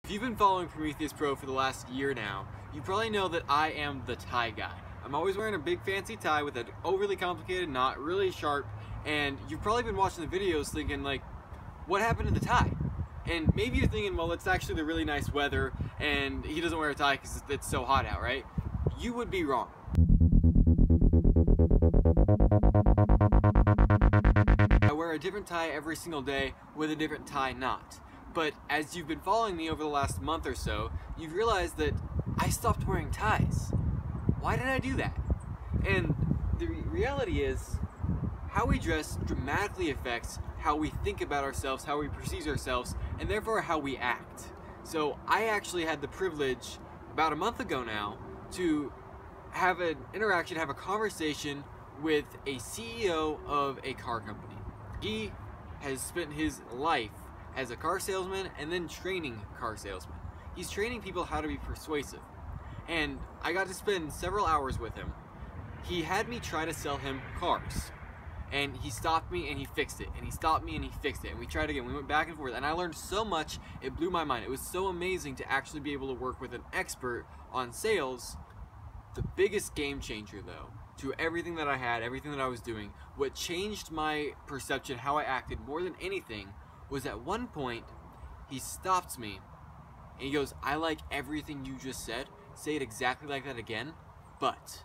If you've been following Prometheus Pro for the last year now, you probably know that I am the tie guy. I'm always wearing a big fancy tie with an overly complicated knot, really sharp, and you've probably been watching the videos thinking like, what happened to the tie? And maybe you're thinking, well, it's actually the really nice weather and he doesn't wear a tie because it's so hot out, right? You would be wrong. I wear a different tie every single day with a different tie knot. But as you've been following me over the last month or so, you've realized that I stopped wearing ties. Why did I do that? And the reality is, how we dress dramatically affects how we think about ourselves, how we perceive ourselves, and therefore how we act. So I actually had the privilege about a month ago now to have an interaction, have a conversation with a CEO of a car company. He has spent his life as a car salesman and then training car salesmen. He's training people how to be persuasive. And I got to spend several hours with him. He had me try to sell him cars. And he stopped me and he fixed it. And he stopped me and he fixed it. And we tried again. We went back and forth. And I learned so much, it blew my mind. It was so amazing to actually be able to work with an expert on sales. The biggest game changer though, to everything that I had, everything that I was doing, what changed my perception, how I acted more than anything, was at one point, he stops me and he goes, I like everything you just said. Say it exactly like that again, but.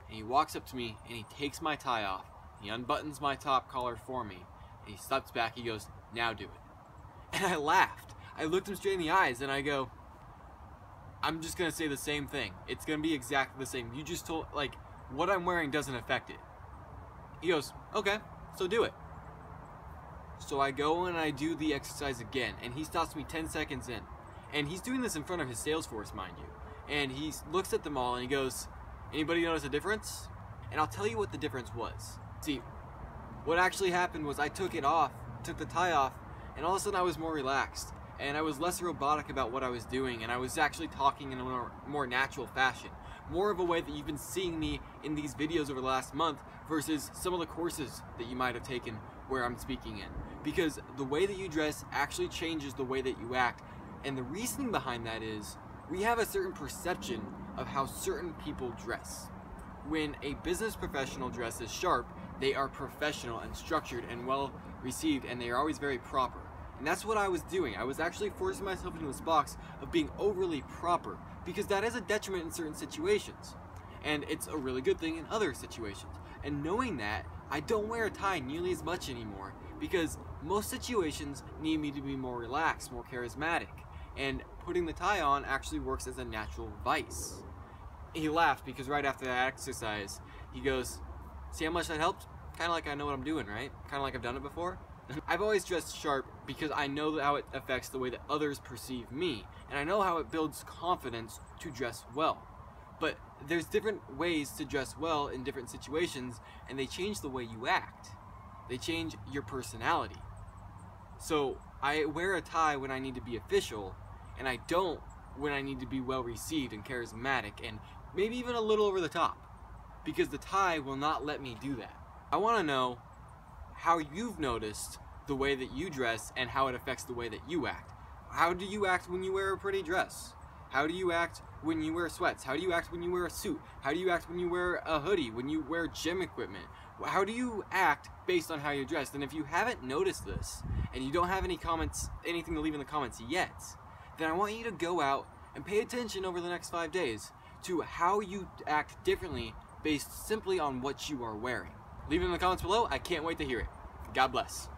And he walks up to me and he takes my tie off. He unbuttons my top collar for me. And he steps back, he goes, now do it. And I laughed. I looked him straight in the eyes and I go, I'm just gonna say the same thing. It's gonna be exactly the same. You just told, like, what I'm wearing doesn't affect it. He goes, okay, so do it. So I go and I do the exercise again, and he stops me 10 seconds in. And he's doing this in front of his sales force, mind you. And he looks at them all and he goes, anybody notice a difference? And I'll tell you what the difference was. See, what actually happened was I took it off, took the tie off, and all of a sudden I was more relaxed. And I was less robotic about what I was doing, and I was actually talking in a more natural fashion. More of a way that you've been seeing me in these videos over the last month versus some of the courses that you might have taken where I'm speaking in. Because the way that you dress actually changes the way that you act. And the reasoning behind that is, we have a certain perception of how certain people dress. When a business professional dresses sharp, they are professional and structured and well received, and they are always very proper. And that's what I was doing. I was actually forcing myself into this box of being overly proper, because that is a detriment in certain situations. And it's a really good thing in other situations. And knowing that, I don't wear a tie nearly as much anymore, because most situations need me to be more relaxed, more charismatic. And putting the tie on actually works as a natural vice. He laughed because right after that exercise, he goes, see how much that helped? Kind of like I know what I'm doing, right? Kind of like I've done it before. I've always dressed sharp because I know how it affects the way that others perceive me. And I know how it builds confidence to dress well. But there's different ways to dress well in different situations, and they change the way you act. They change your personality. So I wear a tie when I need to be official, and I don't when I need to be well received and charismatic and maybe even a little over the top, because the tie will not let me do that. I want to know how you've noticed the way that you dress and how it affects the way that you act. How do you act when you wear a pretty dress? How do you act when you wear sweats? How do you act when you wear a suit? How do you act when you wear a hoodie, when you wear gym equipment? How do you act based on how you're dressed? And if you haven't noticed this, and you don't have any comments, anything to leave in the comments yet, then I want you to go out and pay attention over the next 5 days to how you act differently based simply on what you are wearing. Leave it in the comments below. I can't wait to hear it. God bless.